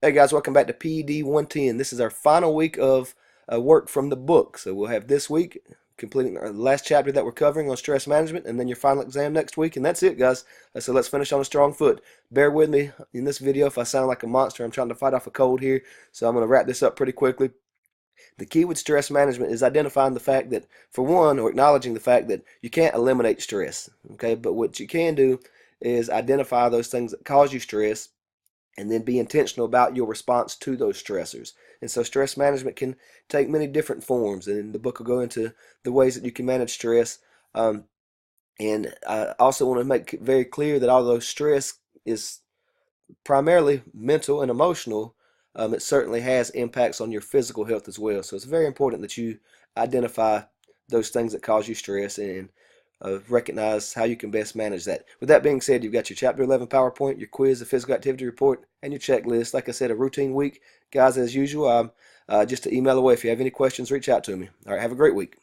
Hey guys, welcome back to PD 110. This is our final week of work from the book. So we'll have this week completing our last chapter that we're covering on stress management, and then your final exam next week, and that's it, guys. So let's finish on a strong foot. Bear with me in this video if I sound like a monster. I'm trying to fight off a cold here, so I'm going to wrap this up pretty quickly. The key with stress management is identifying the fact that, for one, or acknowledging the fact that you can't eliminate stress, okay? But what you can do is identify those things that cause you stress and then be intentional about your response to those stressors. And so stress management can take many different forms, and the book will go into the ways that you can manage stress. And I also want to make it very clear that although stress is primarily mental and emotional, it certainly has impacts on your physical health as well. So it's very important that you identify those things that cause you stress and recognize how you can best manage that. With that being said, you've got your Chapter 11 PowerPoint, your quiz, the physical activity report, and your checklist. Like I said, a routine week. Guys, as usual, I'm just an email away. If you have any questions, reach out to me. All right, have a great week.